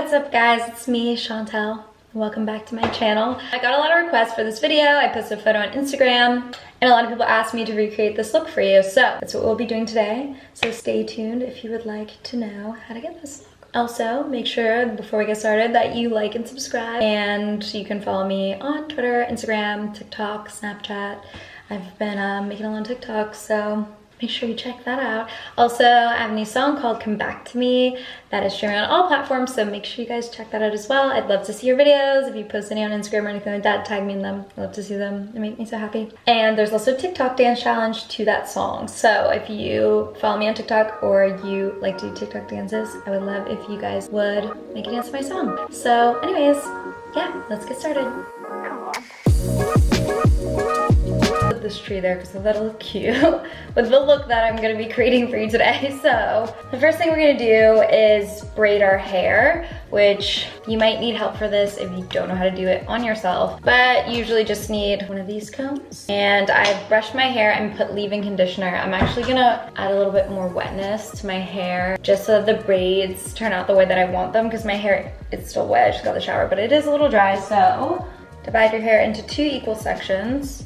What's up guys, it's me, Chantel. Welcome back to my channel. I got a lot of requests for this video. I posted a photo on Instagram and a lot of people asked me to recreate this look for you. So that's what we'll be doing today. So stay tuned if you would like to know how to get this look. Also, make sure before we get started that you like and subscribe, and you can follow me on Twitter, Instagram, TikTok, Snapchat. I've been making a lot of TikToks, so make sure you check that out. Also, I have a new song called Come Back to Me that is streaming on all platforms, so make sure you guys check that out as well. I'd love to see your videos. If you post any on Instagram or anything like that, tag me in them. I love to see them. They make me so happy. And there's also a TikTok dance challenge to that song. So if you follow me on TikTok or you like to do TikTok dances, I would love if you guys would make a dance to my song. So anyways, yeah, let's get started. This tree there because that'll look cute with the look that I'm going to be creating for you today. So the first thing we're going to do is braid our hair, which you might need help for this if you don't know how to do it on yourself, but usually just need one of these combs. And I've brushed my hair and put leave-in conditioner. I'm actually gonna add a little bit more wetness to my hair just so that the braids turn out the way that I want them, because my hair is still wet. I just got the shower, but it is a little dry. So divide your hair into 2 equal sections.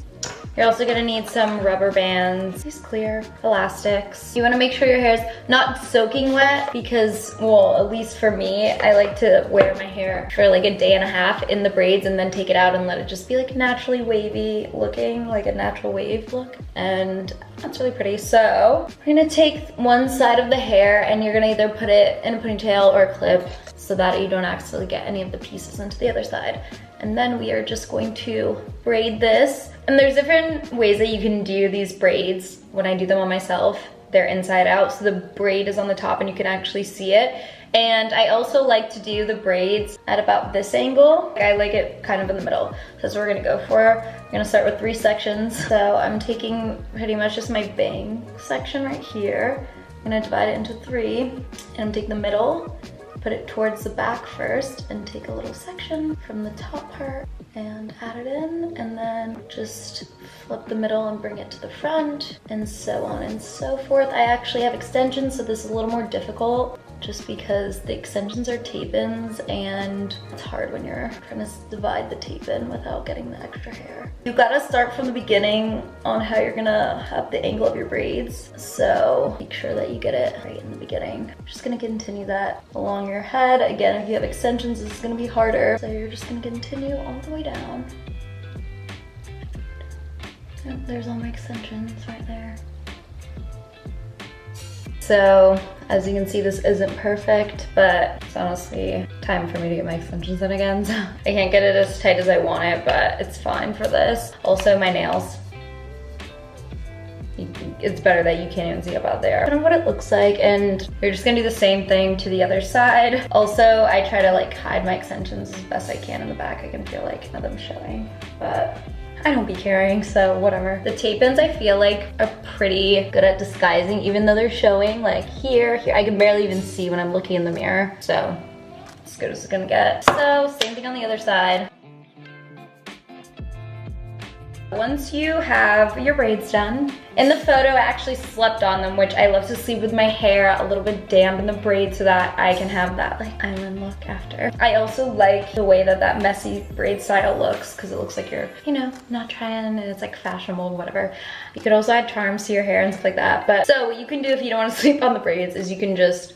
You're also gonna need some rubber bands, these clear elastics. You wanna make sure your hair's not soaking wet because, well, at least for me, I like to wear my hair for like a day and a half in the braids and then take it out and let it just be like naturally wavy looking, like a natural wave look. And that's really pretty. So we're gonna take one side of the hair and you're gonna either put it in a ponytail or a clip so that you don't accidentally get any of the pieces into the other side. And then we are just going to braid this. And there's different ways that you can do these braids. When I do them on myself, they're inside out, so the braid is on the top and you can actually see it. And I also like to do the braids at about this angle. I like it kind of in the middle. So that's what we're gonna go for. We're gonna start with 3 sections. So I'm taking pretty much just my bang section right here. I'm gonna divide it into 3, and I'm taking the middle, put it towards the back first, and take a little section from the top part and add it in, and then just flip the middle and bring it to the front, and so on and so forth. I actually have extensions, so this is a little more difficult just because the extensions are tape-ins and it's hard when you're trying to divide the tape-in without getting the extra hair. You've got to start from the beginning on how you're gonna have the angle of your braids, so make sure that you get it right in the beginning. I'm just gonna continue that along your head. Again, if you have extensions, this is gonna be harder, so you're just gonna continue all the way down. Yep, there's all my extensions right there. So, as you can see, this isn't perfect, but it's honestly time for me to get my extensions in again. So I can't get it as tight as I want it, but it's fine for this. Also, my nails. It's better that you can't even see up out there. Kind of what it looks like, and we're just gonna do the same thing to the other side. Also, I try to like hide my extensions as best I can in the back. I can feel like them showing, but I don't be caring, so whatever. The tape-ins I feel like are pretty good at disguising, even though they're showing like here. I can barely even see when I'm looking in the mirror, so as good as it's gonna get. So same thing on the other side. Once you have your braids done, in the photo I actually slept on them, which I love to sleep with my hair a little bit damp in the braid so that I can have that like island look after. I also like the way that that messy braid style looks because it looks like you're, you know, not trying and it's like fashionable, whatever. You could also add charms to your hair and stuff like that. But so what you can do if you don't want to sleep on the braids is you can just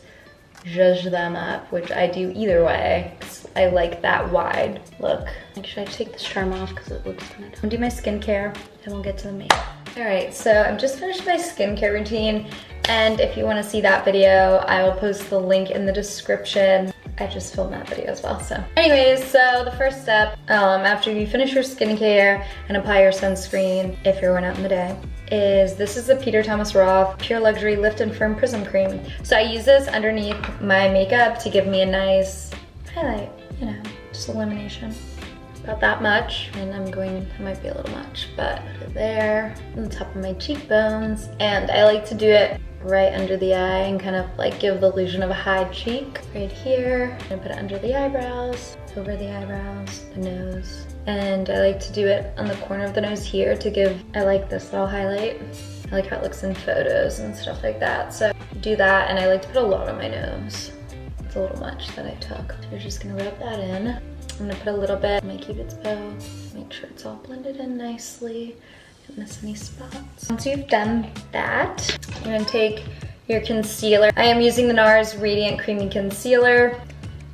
zhuzh them up, which I do either way. I like that wide look. Should I take this charm off because it looks kind of... I'll do my skincare and we'll get to the makeup. All right, so I've just finished my skincare routine, and if you want to see that video, I will post the link in the description. I just filmed that video as well, so. Anyways, so the first step, after you finish your skincare and apply your sunscreen, if you're going out in the day, is this is the Peter Thomas Roth Pure Luxury Lift and Firm Prism Cream. So I use this underneath my makeup to give me a nice highlight, you know, just illumination. About that much, and it might be a little much, but put it there on the top of my cheekbones. And I like to do it right under the eye and kind of like give the illusion of a high cheek. Right here, I'm gonna put it under the eyebrows, over the eyebrows, the nose. And I like to do it on the corner of the nose here to give, I like this little highlight. I like how it looks in photos and stuff like that. So do that, and I like to put a lot on my nose. It's a little much that I took. So we're just gonna rub that in. I'm gonna put a little bit on my Cupid's bow. Make sure it's all blended in nicely. Don't miss any spots. Once you've done that, you're gonna take your concealer. I am using the NARS Radiant Creamy Concealer,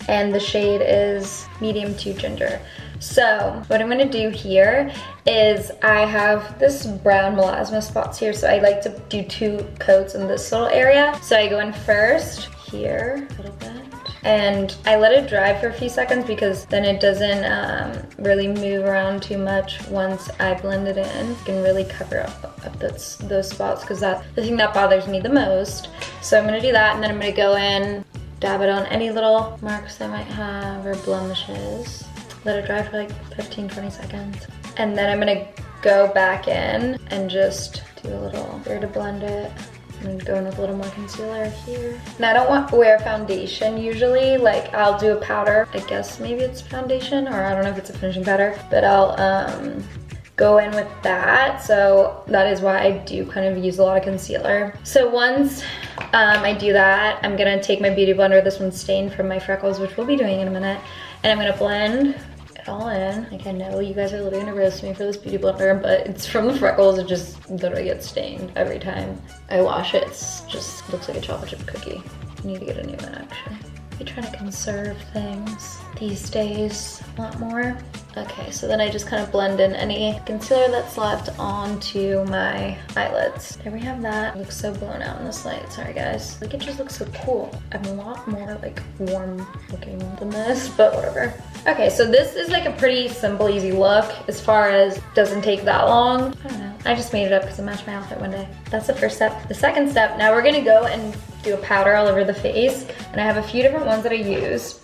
and the shade is Medium to Ginger. So what I'm gonna do here is I have this brown melasma spots here, so I like to do 2 coats in this little area. So I go in first here, a little bit, and I let it dry for a few seconds because then it doesn't really move around too much once I blend it in. You can really cover up those spots because that's the thing that bothers me the most. So I'm gonna do that, and then I'm gonna go in, dab it on any little marks I might have or blemishes. Let it dry for like 15-20 seconds. And then I'm gonna go back in and just do a little here to blend it. I'm going with a little more concealer here. And I don't wear foundation usually. Like I'll do a powder. I guess maybe it's foundation, or I don't know if it's a finishing powder, but I'll go in with that. So that is why I do kind of use a lot of concealer. So once I do that, I'm gonna take my beauty blender. This one's stained from my Freckles, which we'll be doing in a minute. And I'm gonna blend it all in. Like I know you guys are literally gonna roast me for this beauty blender, but it's from the Freckles. It just literally gets stained every time I wash it. It's just looks like a chocolate chip cookie. I need to get a new one actually. I try to conserve things these days a lot more. Okay, so then I just kind of blend in any concealer that's left onto my eyelids. There we have that. It looks so blown out in this light. Sorry guys. Like it just looks so cool. I'm a lot more like warm looking than this, but whatever. Okay, so this is like a pretty simple, easy look as far as doesn't take that long. I don't know. I just made it up because it matched my outfit one day. That's the first step. The second step, now we're gonna go and do a powder all over the face. And I have a few different ones that I use.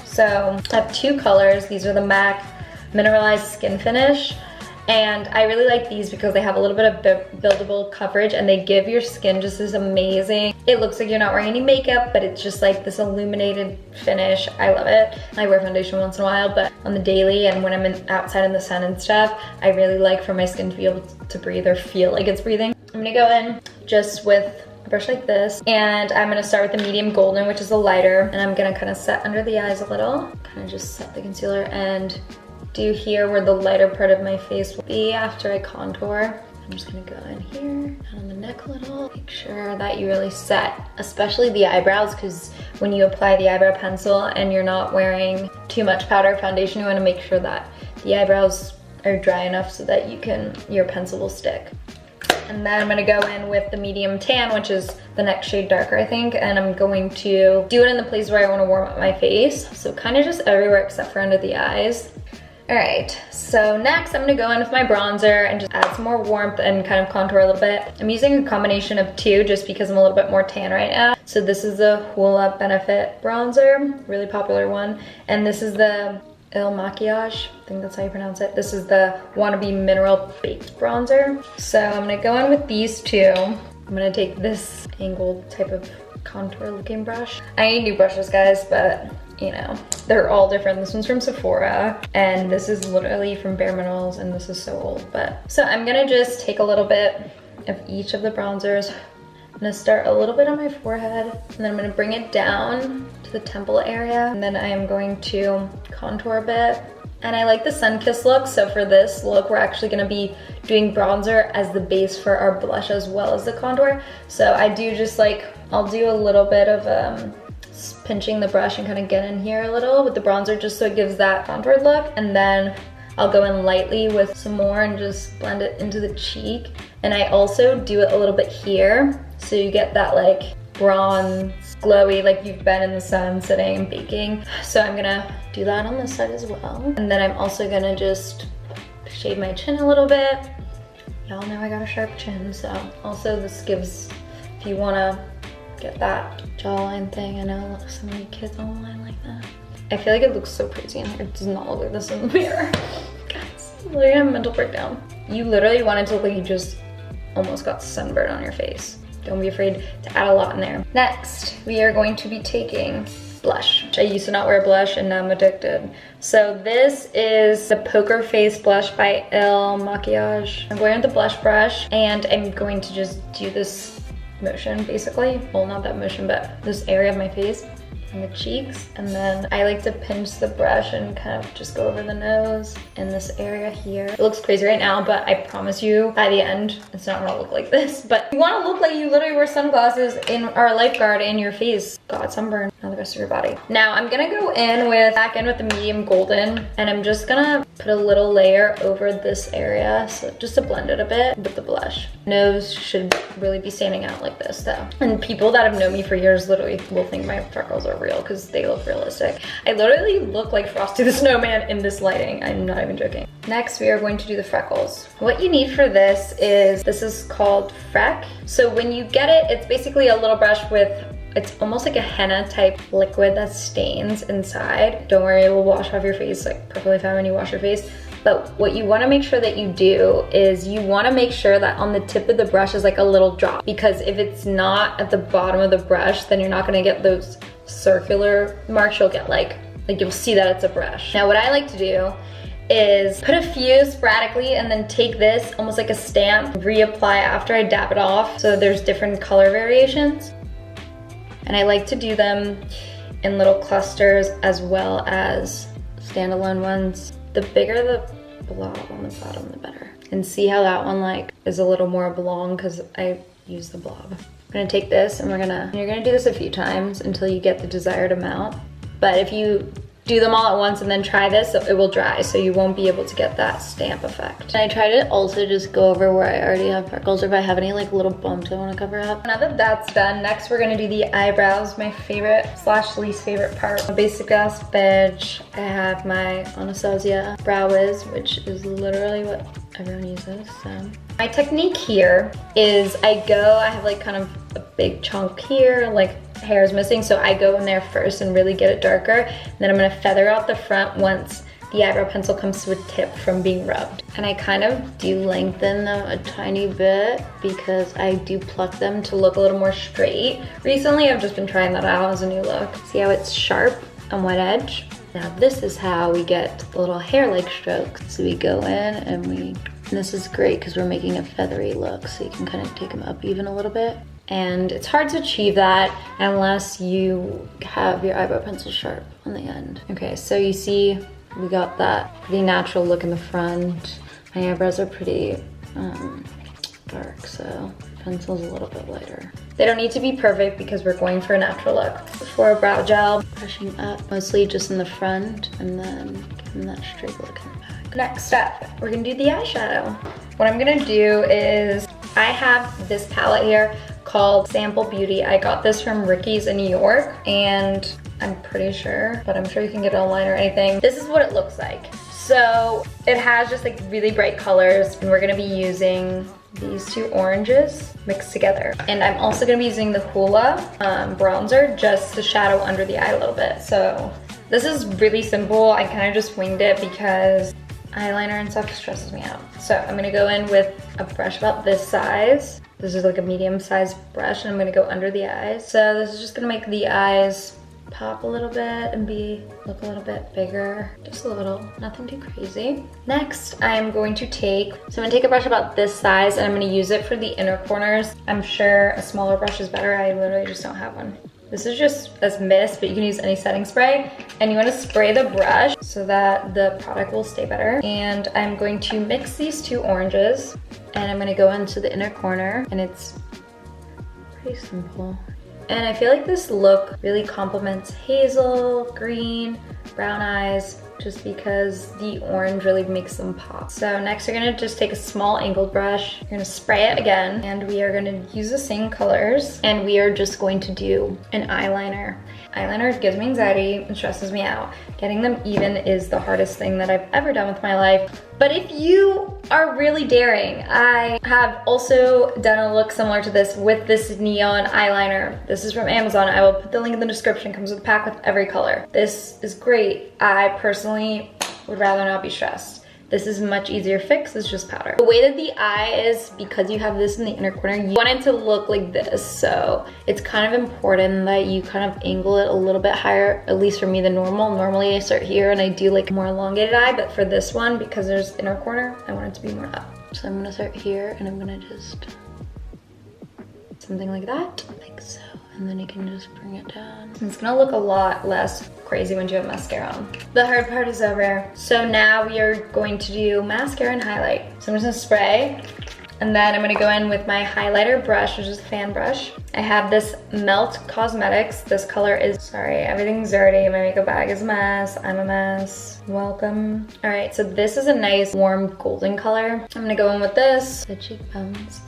So I have 2 colors. These are the MAC Mineralized Skin Finish. And I really like these because they have a little bit of buildable coverage and they give your skin just this amazing, it looks like you're not wearing any makeup, but it's just like this illuminated finish. I love it. I wear foundation once in a while, but on the daily and when I'm outside in the sun and stuff, I really like for my skin to be able to breathe or feel like it's breathing. I'm gonna go in just with a brush like this, and I'm gonna start with the medium golden, which is a lighter, and I'm gonna kind of set under the eyes a little, kind of just set the concealer and do here where the lighter part of my face will be after I contour. I'm just gonna go in here, on the neck a little, make sure that you really set, especially the eyebrows, because when you apply the eyebrow pencil and you're not wearing too much powder or foundation, you wanna make sure that the eyebrows are dry enough so that your pencil will stick. And then I'm gonna go in with the medium tan, which is the next shade darker, I think, and I'm going to do it in the place where I wanna warm up my face. So kind of just everywhere except for under the eyes. All right, so next I'm gonna go in with my bronzer and just add some more warmth and kind of contour a little bit. I'm using a combination of 2 just because I'm a little bit more tan right now. So this is the Hoola Benefit bronzer, really popular one. And this is the Il Maquillage, I think that's how you pronounce it. This is the Wannabe Mineral Baked Bronzer. So I'm gonna go in with these 2. I'm gonna take this angled type of contour looking brush. I need new brushes, guys, but you know, they're all different. This one's from Sephora, and this is literally from Bare Minerals, and this is so old, but. So I'm gonna just take a little bit of each of the bronzers. I'm gonna start a little bit on my forehead, and then I'm gonna bring it down to the temple area, and then I am going to contour a bit. And I like the sun-kissed look, so for this look, we're actually gonna be doing bronzer as the base for our blush as well as the contour. So I do just like, I'll do a little bit of pinching the brush and kind of get in here a little with the bronzer just so it gives that contoured look, and then I'll go in lightly with some more and just blend it into the cheek. And I also do it a little bit here so you get that like bronze glowy, like you've been in the sun sitting and baking. So I'm gonna do that on this side as well, and then I'm also gonna just shade my chin a little bit. Y'all know I got a sharp chin, so also this gives, if you wanna get that jawline thing. I know so many kids online like that. I feel like it looks so crazy in here. It does not look like this in the mirror. Guys, I'm literally having a mental breakdown. You literally want it to look like you just almost got sunburn on your face. Don't be afraid to add a lot in there. Next, we are going to be taking blush. I used to not wear blush and now I'm addicted. So this is the Poker Face Blush by Il Maquillage. I'm going with the blush brush and I'm going to just do this motion basically. Well, not that motion, but this area of my face. on the cheeks. And then I like to pinch the brush and kind of just go over the nose in this area here. It looks crazy right now, but I promise you by the end, it's not gonna look like this. But you wanna look like you literally wear sunglasses in our lifeguard and your face got sunburned on the rest of your body. Now I'm gonna go back in with the medium golden, and I'm just gonna put a little layer over this area, so just to blend it a bit with the blush. Nose should really be standing out like this though. And people that have known me for years literally will think my freckles are real because they look realistic. I literally look like Frosty the Snowman in this lighting. I'm not even joking. Next, we are going to do the freckles. What you need for this is called Freck. So when you get it, it's basically a little brush with, it's almost like a henna type liquid that stains inside. Don't worry, it will wash off your face like perfectly fine when you wash your face. But what you wanna make sure that you do is you wanna make sure that on the tip of the brush is like a little drop, because if it's not at the bottom of the brush, then you're not gonna get those circular marks. You'll get like you'll see that it's a brush. Now what I like to do is put a few sporadically and then take this almost like a stamp, reapply after I dab it off, so there's different color variations. And I like to do them in little clusters as well as standalone ones. The bigger the blob on the bottom, the better. And see how that one like is a little more oblong because I use the blob. I'm gonna take this and you're gonna do this a few times until you get the desired amount. But if you do them all at once and then try this, so it will dry, so you won't be able to get that stamp effect. And I try to also just go over where I already have freckles or if I have any like little bumps I want to cover up. Now that that's done, next we're gonna do the eyebrows, my favorite / least favorite part. Basic Ass Beige. I have my Anastasia Brow Wiz, which is literally what everyone uses, so. My technique here is I have like kind of a big chunk here, like hair is missing, so I go in there first and really get it darker. And then I'm gonna feather out the front once the eyebrow pencil comes to a tip from being rubbed. And I kind of do lengthen them a tiny bit because I do pluck them to look a little more straight. Recently, I've just been trying that out as a new look. See how it's sharp on wet edge? Now this is how we get little hair-like strokes. So we go in and this is great because we're making a feathery look, so you can kind of take them up even a little bit. And it's hard to achieve that unless you have your eyebrow pencil sharp on the end. Okay, so you see we got that pretty natural look in the front. My eyebrows are pretty dark, so pencil's a little bit lighter. They don't need to be perfect because we're going for a natural look. For a brow gel, brushing up mostly just in the front and then giving that straight look in the back. Next up, we're gonna do the eyeshadow. What I'm gonna do is, I have this palette here called Sample Beauty. I got this from Ricky's in New York, and I'm pretty sure, but I'm sure you can get it online or anything. This is what it looks like. So it has just like really bright colors, and we're gonna be using these two oranges mixed together. And I'm also gonna be using the Hoola bronzer just to shadow under the eye a little bit. So this is really simple. I kind of just winged it because eyeliner and stuff stresses me out. So I'm gonna go in with a brush about this size. This is like a medium-sized brush, and I'm gonna go under the eyes. So this is just gonna make the eyes pop a little bit and look a little bit bigger, just a little, nothing too crazy. Next, I'm going to take a brush about this size, and I'm gonna use it for the inner corners. I'm sure a smaller brush is better. I literally just don't have one. This is just as mist, but you can use any setting spray. And you wanna spray the brush so that the product will stay better. And I'm going to mix these two oranges, and I'm gonna go into the inner corner, and it's pretty simple. And I feel like this look really complements hazel, green, brown eyes, just because the orange really makes them pop. So next you're gonna just take a small angled brush, you're gonna spray it again, and we are gonna use the same colors, and we are just going to do an eyeliner. Eyeliner gives me anxiety and stresses me out. Getting them even is the hardest thing that I've ever done with my life. But if you are really daring, I have also done a look similar to this with this neon eyeliner. This is from Amazon. I will put the link in the description. It comes with a pack with every color. This is great. I personally would rather not be stressed. This is a much easier fix, it's just powder. The way that the eye is, because you have this in the inner corner, you want it to look like this. So it's kind of important that you kind of angle it a little bit higher, at least for me, than normal. Normally I start here and I do like a more elongated eye, but for this one, because there's inner corner, I want it to be more up. So I'm gonna start here and I'm gonna just, something like that, like so. And then you can just bring it down. And it's gonna look a lot less crazy when you have mascara on. The hard part is over. So now we are going to do mascara and highlight. So I'm just gonna spray, and then I'm gonna go in with my highlighter brush, which is a fan brush. I have this Melt Cosmetics. This color is, sorry, everything's dirty. My makeup bag is a mess. I'm a mess. Welcome. All right, so this is a nice warm golden color. I'm gonna go in with this, the cheekbones,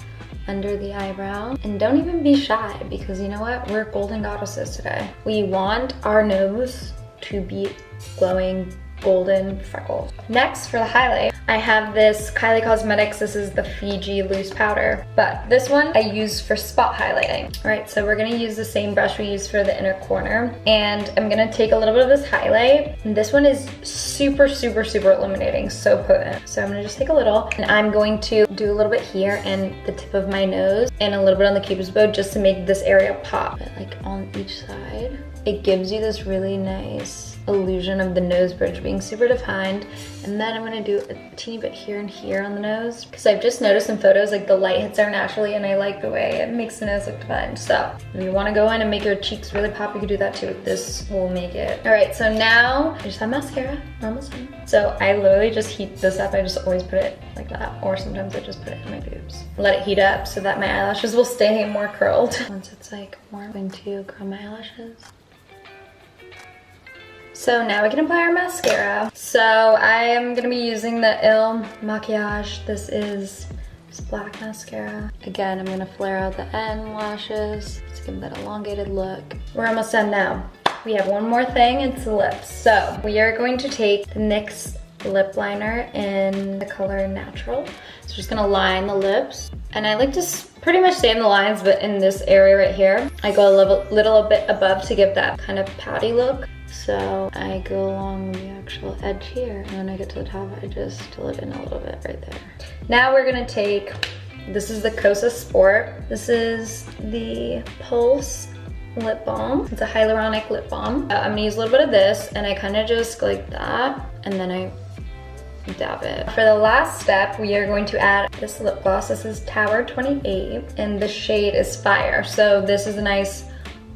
under the eyebrow. And don't even be shy, because you know what? We're golden goddesses today. We want our nose to be glowing golden freckles. Next, for the highlight, I have this Kylie Cosmetics. This is the Fiji loose powder, but this one I use for spot highlighting. All right, so we're gonna use the same brush we used for the inner corner, and I'm gonna take a little bit of this highlight. And this one is super, super, super illuminating, so potent. So I'm gonna just take a little, and I'm going to do a little bit here and the tip of my nose, and a little bit on the cupid's bow, just to make this area pop. But like on each side, it gives you this really nice illusion of the nose bridge being super defined. And then I'm gonna do a teeny bit here and here on the nose, because I've just noticed in photos like the light hits there naturally, and I like the way it makes the nose look defined. So if you want to go in and make your cheeks really pop, you can do that too. This will make it. All right, so now I just have mascara, almost done. So I literally just heat this up. I just always put it like that, or sometimes I just put it in my boobs. Let it heat up so that my eyelashes will stay more curled. Once it's like warm, I'm going to curl my eyelashes. So now we can apply our mascara. So I am gonna be using the Il Maquillage. This is black mascara. Again, I'm gonna flare out the end lashes to give that elongated look. We're almost done now. We have one more thing, it's the lips. So we are going to take the NYX lip liner in the color Natural. So just gonna line the lips. And I like to pretty much stay in the lines, but in this area right here, I go a little bit above to give that kind of pouty look. So I go along the actual edge here, and when I get to the top, I just fill it in a little bit right there. Now we're gonna take, this is the Cosa Sport. This is the Pulse Lip Balm. It's a hyaluronic lip balm. I'm gonna use a little bit of this, and I kind of just go like that, and then I dab it. For the last step, we are going to add this lip gloss. This is Tower 28, and the shade is Fire. So this is a nice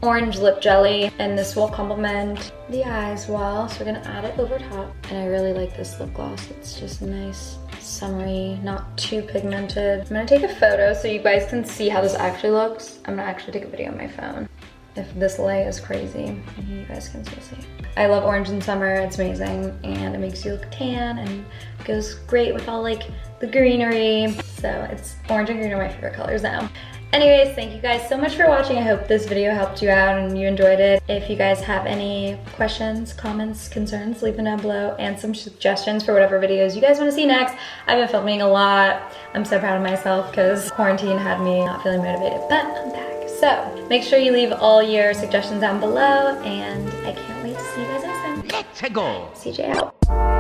orange lip jelly, and this will complement the eye as well. So we're gonna add it over top. And I really like this lip gloss. It's just nice, summery, not too pigmented. I'm gonna take a photo so you guys can see how this actually looks. I'm gonna actually take a video on my phone. If this lay is crazy, you guys can still see. I love orange in summer, it's amazing, and it makes you look tan and goes great with all like the greenery. So it's orange and green are my favorite colors now. Anyways, thank you guys so much for watching. I hope this video helped you out and you enjoyed it. If you guys have any questions, comments, concerns, leave them down below, and some suggestions for whatever videos you guys want to see next. I've been filming a lot. I'm so proud of myself because quarantine had me not feeling motivated, but I'm back. So make sure you leave all your suggestions down below, and I can't wait to see you guys next time. Let's go. CJ out.